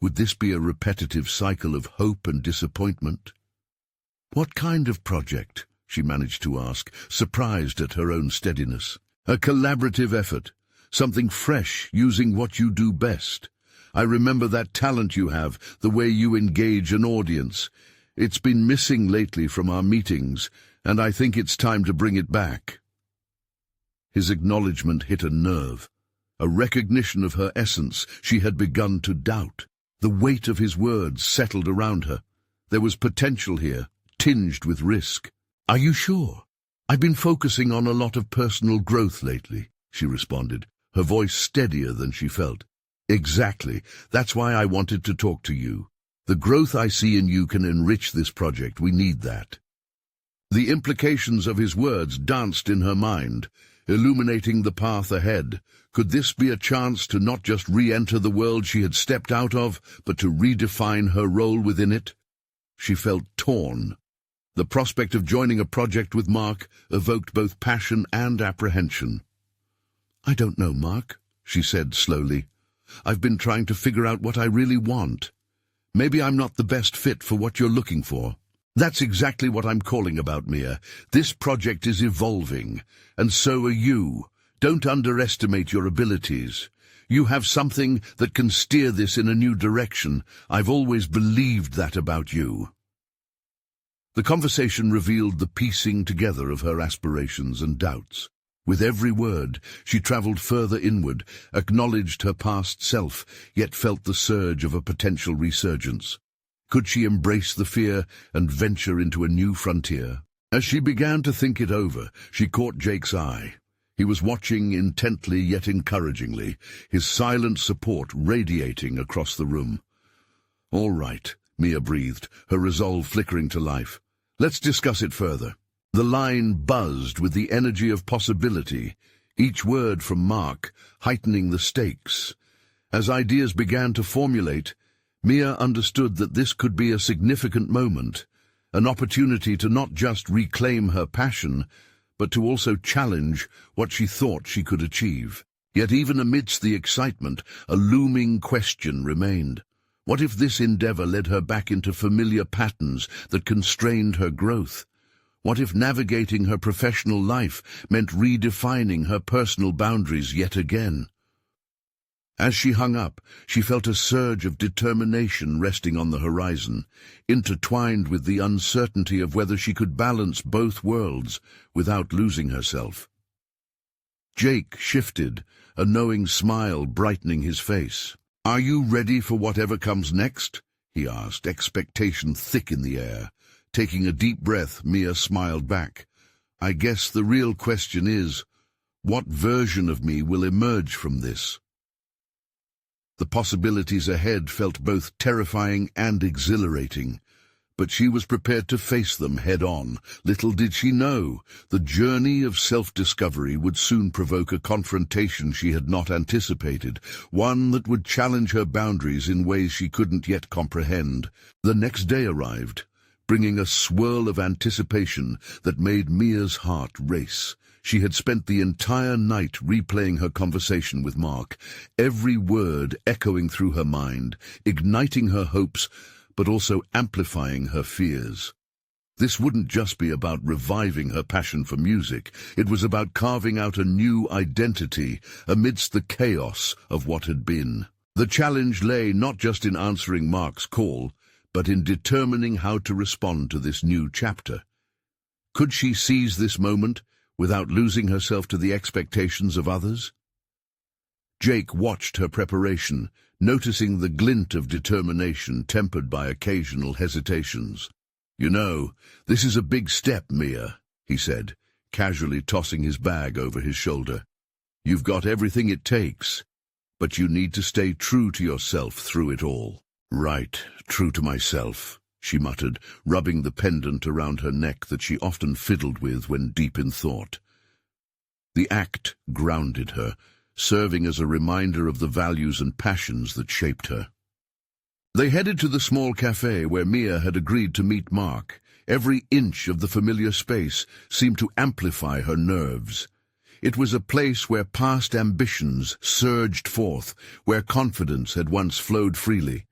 Would this be a repetitive cycle of hope and disappointment? "What kind of project?" she managed to ask, surprised at her own steadiness. "A collaborative effort, something fresh, using what you do best. I remember that talent you have, the way you engage an audience. It's been missing lately from our meetings, and I think it's time to bring it back." His acknowledgement hit a nerve, a recognition of her essence she had begun to doubt. The weight of his words settled around her. There was potential here, tinged with risk. "Are you sure? I've been focusing on a lot of personal growth lately," she responded, her voice steadier than she felt. "Exactly. That's why I wanted to talk to you. The growth I see in you can enrich this project. We need that." The implications of his words danced in her mind, illuminating the path ahead. Could this be a chance to not just re-enter the world she had stepped out of, but to redefine her role within it? She felt torn. The prospect of joining a project with Mark evoked both passion and apprehension. "I don't know, Mark," she said slowly. "I've been trying to figure out what I really want. Maybe I'm not the best fit for what you're looking for." "That's exactly what I'm calling about, Mia. This project is evolving, and so are you. Don't underestimate your abilities. You have something that can steer this in a new direction. I've always believed that about you." The conversation revealed the piecing together of her aspirations and doubts. With every word, she travelled further inward, acknowledged her past self, yet felt the surge of a potential resurgence. Could she embrace the fear and venture into a new frontier? As she began to think it over, she caught Jake's eye. He was watching intently yet encouragingly, his silent support radiating across the room. "All right," Mia breathed, her resolve flickering to life. "Let's discuss it further." The line buzzed with the energy of possibility, each word from Mark heightening the stakes. As ideas began to formulate, Mia understood that this could be a significant moment, an opportunity to not just reclaim her passion, but to also challenge what she thought she could achieve. Yet even amidst the excitement, a looming question remained. What if this endeavor led her back into familiar patterns that constrained her growth? What if navigating her professional life meant redefining her personal boundaries yet again? As she hung up, she felt a surge of determination resting on the horizon, intertwined with the uncertainty of whether she could balance both worlds without losing herself. Jake shifted, a knowing smile brightening his face. "Are you ready for whatever comes next?" he asked, expectation thick in the air. Taking a deep breath, Mia smiled back. "I guess the real question is, what version of me will emerge from this?" The possibilities ahead felt both terrifying and exhilarating, but she was prepared to face them head-on. Little did she know, the journey of self-discovery would soon provoke a confrontation she had not anticipated, one that would challenge her boundaries in ways she couldn't yet comprehend. The next day arrived, bringing a swirl of anticipation that made Mia's heart race. She had spent the entire night replaying her conversation with Mark, every word echoing through her mind, igniting her hopes, but also amplifying her fears. This wouldn't just be about reviving her passion for music, it was about carving out a new identity amidst the chaos of what had been. The challenge lay not just in answering Mark's call, but in determining how to respond to this new chapter. Could she seize this moment, without losing herself to the expectations of others? Jake watched her preparation, noticing the glint of determination tempered by occasional hesitations. "You know, this is a big step, Mia," he said, casually tossing his bag over his shoulder. "You've got everything it takes, but you need to stay true to yourself through it all." "Right, true to myself," she muttered, rubbing the pendant around her neck that she often fiddled with when deep in thought. The act grounded her, serving as a reminder of the values and passions that shaped her. They headed to the small cafe where Mia had agreed to meet Mark. Every inch of the familiar space seemed to amplify her nerves. It was a place where past ambitions surged forth, where confidence had once flowed freely.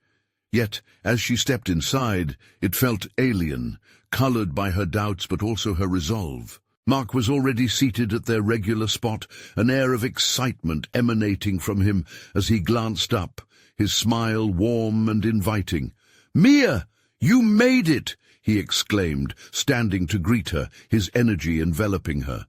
Yet, as she stepped inside, it felt alien, colored by her doubts but also her resolve. Mark was already seated at their regular spot, an air of excitement emanating from him as he glanced up, his smile warm and inviting. "Mia, you made it!" he exclaimed, standing to greet her, his energy enveloping her.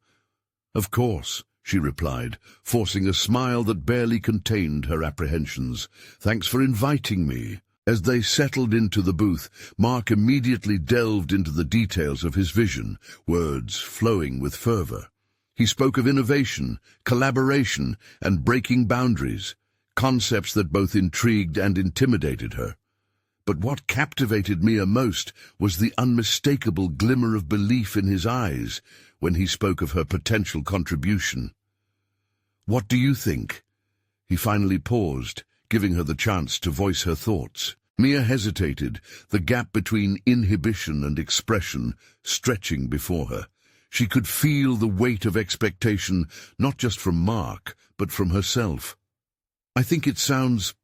"Of course," she replied, forcing a smile that barely contained her apprehensions. "Thanks for inviting me." As they settled into the booth, Mark immediately delved into the details of his vision, words flowing with fervor. He spoke of innovation, collaboration, and breaking boundaries, concepts that both intrigued and intimidated her. But what captivated Mia most was the unmistakable glimmer of belief in his eyes when he spoke of her potential contribution. "What do you think?" He finally paused, giving her the chance to voice her thoughts. Mia hesitated, the gap between inhibition and expression stretching before her. She could feel the weight of expectation, not just from Mark, but from herself. "I think it sounds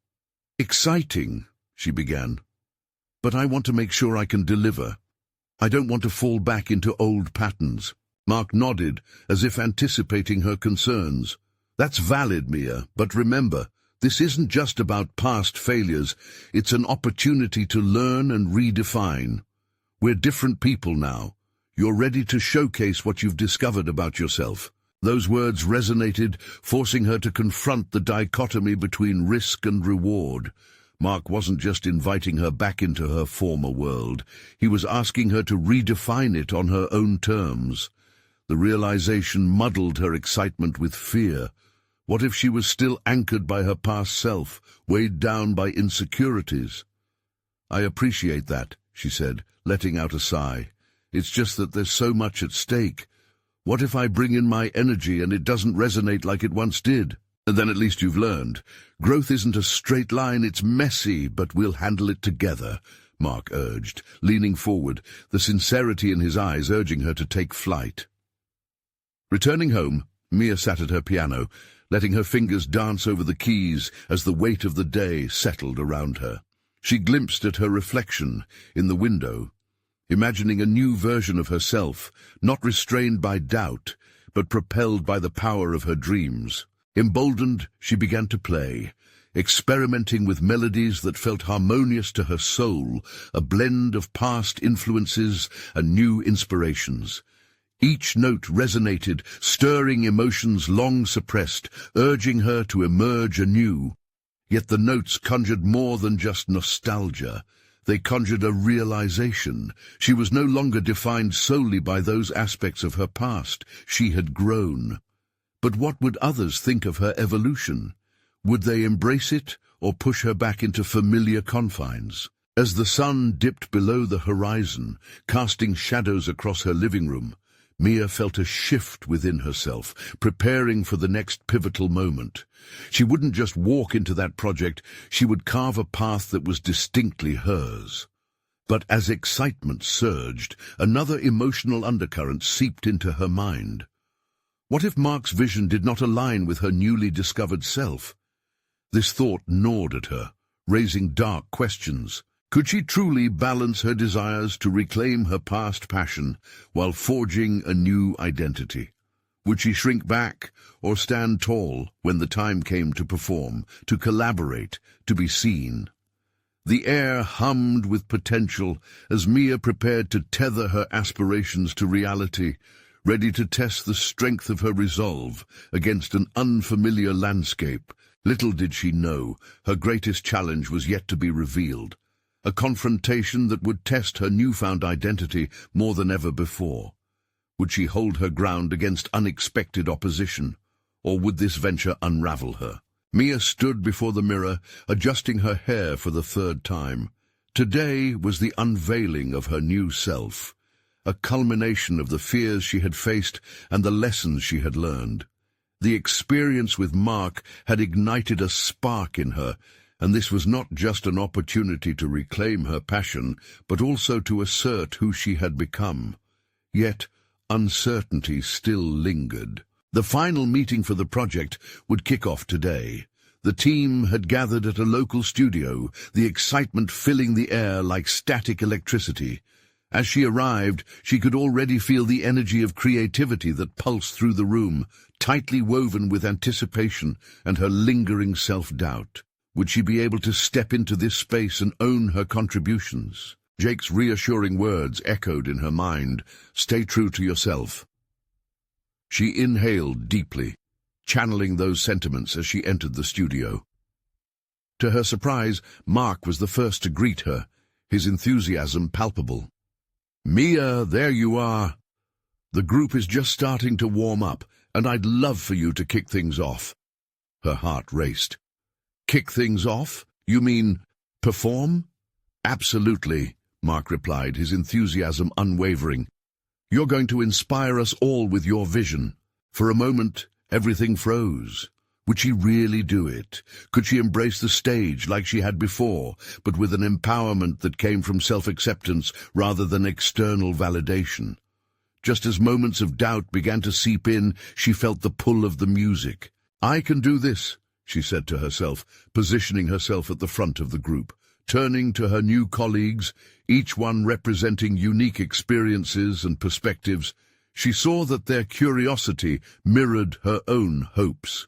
exciting," she began. "But I want to make sure I can deliver. I don't want to fall back into old patterns." Mark nodded, as if anticipating her concerns. "That's valid, Mia, but remember, this isn't just about past failures. It's an opportunity to learn and redefine. We're different people now. You're ready to showcase what you've discovered about yourself." Those words resonated, forcing her to confront the dichotomy between risk and reward. Mark wasn't just inviting her back into her former world. He was asking her to redefine it on her own terms. The realization muddled her excitement with fear. What if she was still anchored by her past self, weighed down by insecurities? "I appreciate that," she said, letting out a sigh. "It's just that there's so much at stake. What if I bring in my energy and it doesn't resonate like it once did?" "And then at least you've learned. Growth isn't a straight line, it's messy, but we'll handle it together," Mark urged, leaning forward, the sincerity in his eyes urging her to take flight. Returning home, Mia sat at her piano, letting her fingers dance over the keys as the weight of the day settled around her. She glimpsed at her reflection in the window, imagining a new version of herself, not restrained by doubt, but propelled by the power of her dreams. Emboldened, she began to play, experimenting with melodies that felt harmonious to her soul, a blend of past influences and new inspirations. Each note resonated, stirring emotions long suppressed, urging her to emerge anew. Yet the notes conjured more than just nostalgia. They conjured a realization. She was no longer defined solely by those aspects of her past. She had grown. But what would others think of her evolution? Would they embrace it or push her back into familiar confines? As the sun dipped below the horizon, casting shadows across her living room, Mia felt a shift within herself, preparing for the next pivotal moment. She wouldn't just walk into that project, she would carve a path that was distinctly hers. But as excitement surged, another emotional undercurrent seeped into her mind. What if Mark's vision did not align with her newly discovered self? This thought gnawed at her, raising dark questions. Could she truly balance her desires to reclaim her past passion while forging a new identity? Would she shrink back or stand tall when the time came to perform, to collaborate, to be seen? The air hummed with potential as Mia prepared to tether her aspirations to reality, ready to test the strength of her resolve against an unfamiliar landscape. Little did she know, her greatest challenge was yet to be revealed, a confrontation that would test her newfound identity more than ever before. Would she hold her ground against unexpected opposition, or would this venture unravel her? Mia stood before the mirror, adjusting her hair for the third time. Today was the unveiling of her new self, a culmination of the fears she had faced and the lessons she had learned. The experience with Mark had ignited a spark in her, and this was not just an opportunity to reclaim her passion, but also to assert who she had become. Yet, uncertainty still lingered. The final meeting for the project would kick off today. The team had gathered at a local studio, the excitement filling the air like static electricity. As she arrived, she could already feel the energy of creativity that pulsed through the room, tightly woven with anticipation and her lingering self-doubt. Would she be able to step into this space and own her contributions? Jake's reassuring words echoed in her mind, "Stay true to yourself." She inhaled deeply, channeling those sentiments as she entered the studio. To her surprise, Mark was the first to greet her, his enthusiasm palpable. "Mia, there you are. The group is just starting to warm up, and I'd love for you to kick things off." Her heart raced. "Kick things off? You mean perform?" "Absolutely," Mark replied, his enthusiasm unwavering. "You're going to inspire us all with your vision." For a moment, everything froze. Would she really do it? Could she embrace the stage like she had before, but with an empowerment that came from self-acceptance rather than external validation? Just as moments of doubt began to seep in, she felt the pull of the music. "I can do this," she said to herself, positioning herself at the front of the group. Turning to her new colleagues, each one representing unique experiences and perspectives, she saw that their curiosity mirrored her own hopes.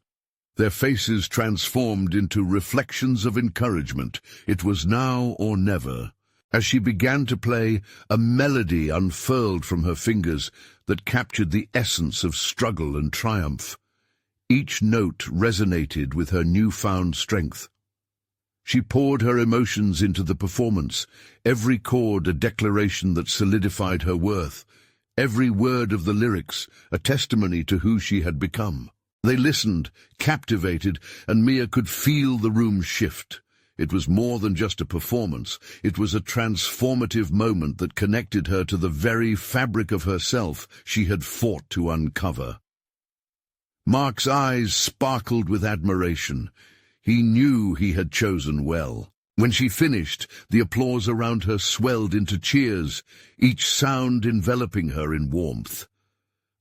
Their faces transformed into reflections of encouragement. It was now or never. As she began to play, a melody unfurled from her fingers that captured the essence of struggle and triumph. Each note resonated with her newfound strength. She poured her emotions into the performance, every chord a declaration that solidified her worth, every word of the lyrics a testimony to who she had become. They listened, captivated, and Mia could feel the room shift. It was more than just a performance. It was a transformative moment that connected her to the very fabric of herself she had fought to uncover. Mark's eyes sparkled with admiration. He knew he had chosen well. When she finished, the applause around her swelled into cheers, each sound enveloping her in warmth.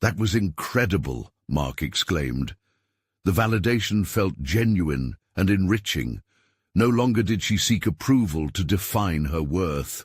"That was incredible," Mark exclaimed. The validation felt genuine and enriching. No longer did she seek approval to define her worth.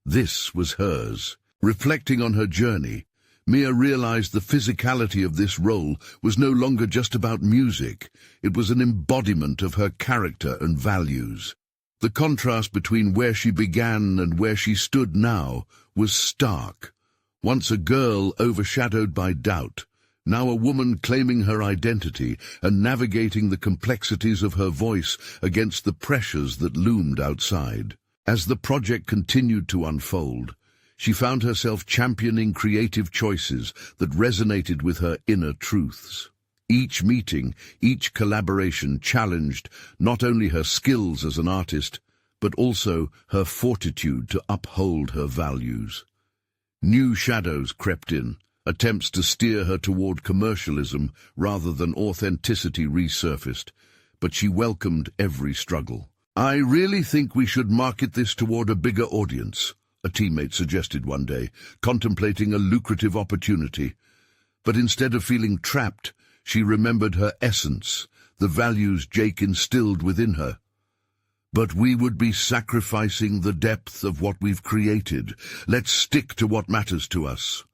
This was hers. Reflecting on her journey, Mia realized the physicality of this role was no longer just about music. It was an embodiment of her character and values. The contrast between where she began and where she stood now was stark. Once a girl overshadowed by doubt, now a woman claiming her identity and navigating the complexities of her voice against the pressures that loomed outside. As the project continued to unfold, she found herself championing creative choices that resonated with her inner truths. Each meeting, each collaboration challenged not only her skills as an artist, but also her fortitude to uphold her values. New shadows crept in, attempts to steer her toward commercialism rather than authenticity resurfaced, but she welcomed every struggle. "I really think we should market this toward a bigger audience," a teammate suggested one day, contemplating a lucrative opportunity. But instead of feeling trapped, she remembered her essence, the values Jake instilled within her. "But we would be sacrificing the depth of what we've created. Let's stick to what matters to us."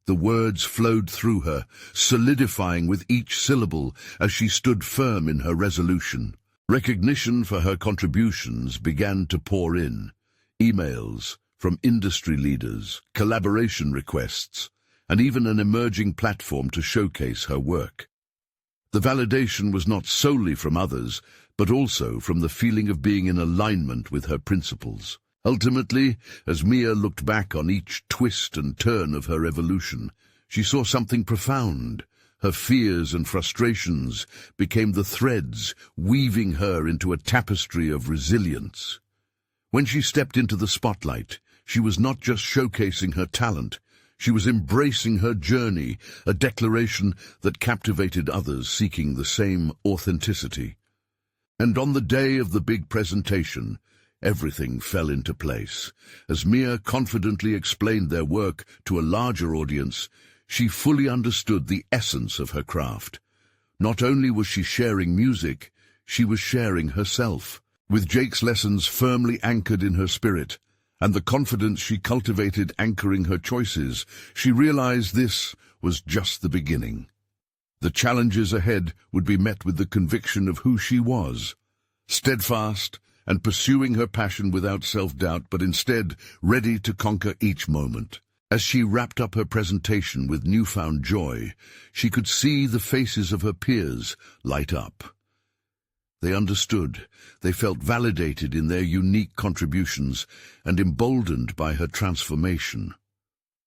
The words flowed through her, solidifying with each syllable as she stood firm in her resolution. Recognition for her contributions began to pour in. Emails from industry leaders, collaboration requests, and even an emerging platform to showcase her work. The validation was not solely from others, but also from the feeling of being in alignment with her principles. Ultimately, as Mia looked back on each twist and turn of her evolution, she saw something profound. Her fears and frustrations became the threads weaving her into a tapestry of resilience. When she stepped into the spotlight, she was not just showcasing her talent, she was embracing her journey, a declaration that captivated others seeking the same authenticity. And on the day of the big presentation, everything fell into place. As Mia confidently explained their work to a larger audience, she fully understood the essence of her craft. Not only was she sharing music, she was sharing herself. With Jake's lessons firmly anchored in her spirit, and the confidence she cultivated anchoring her choices, she realized this was just the beginning. The challenges ahead would be met with the conviction of who she was, steadfast and pursuing her passion without self-doubt, but instead ready to conquer each moment. As she wrapped up her presentation with newfound joy, she could see the faces of her peers light up. They understood, they felt validated in their unique contributions and emboldened by her transformation.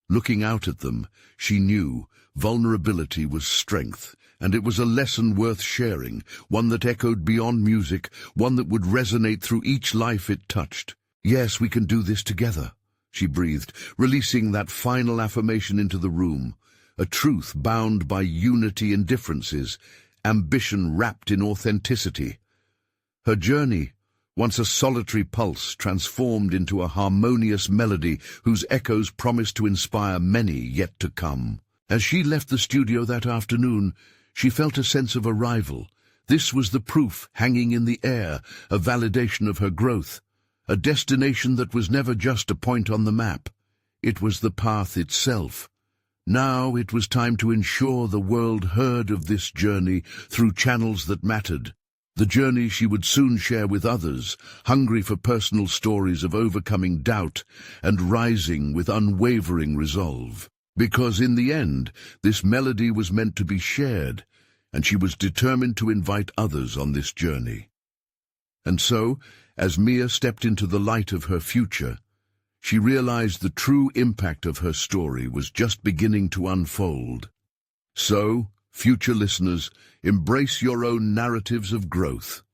Looking out at them, she knew vulnerability was strength, and it was a lesson worth sharing, one that echoed beyond music, one that would resonate through each life it touched. "Yes, we can do this together," she breathed, releasing that final affirmation into the room, a truth bound by unity in differences, ambition wrapped in authenticity. Her journey, once a solitary pulse, transformed into a harmonious melody whose echoes promised to inspire many yet to come. As she left the studio that afternoon, she felt a sense of arrival. This was the proof hanging in the air, a validation of her growth, a destination that was never just a point on the map. It was the path itself. Now it was time to ensure the world heard of this journey through channels that mattered. The journey she would soon share with others, hungry for personal stories of overcoming doubt and rising with unwavering resolve. Because in the end, this melody was meant to be shared, and she was determined to invite others on this journey. And so, as Mia stepped into the light of her future, she realized the true impact of her story was just beginning to unfold. So, future listeners, embrace your own narratives of growth.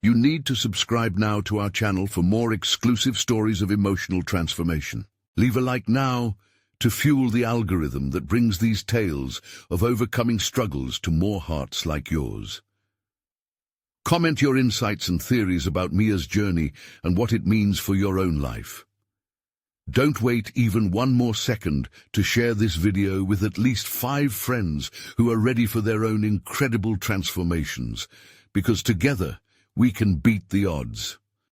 You need to subscribe now to our channel for more exclusive stories of emotional transformation. Leave a like now to fuel the algorithm that brings these tales of overcoming struggles to more hearts like yours. Comment your insights and theories about Mia's journey and what it means for your own life. Don't wait even one more second to share this video with at least 5 friends who are ready for their own incredible transformations, because together we can beat the odds.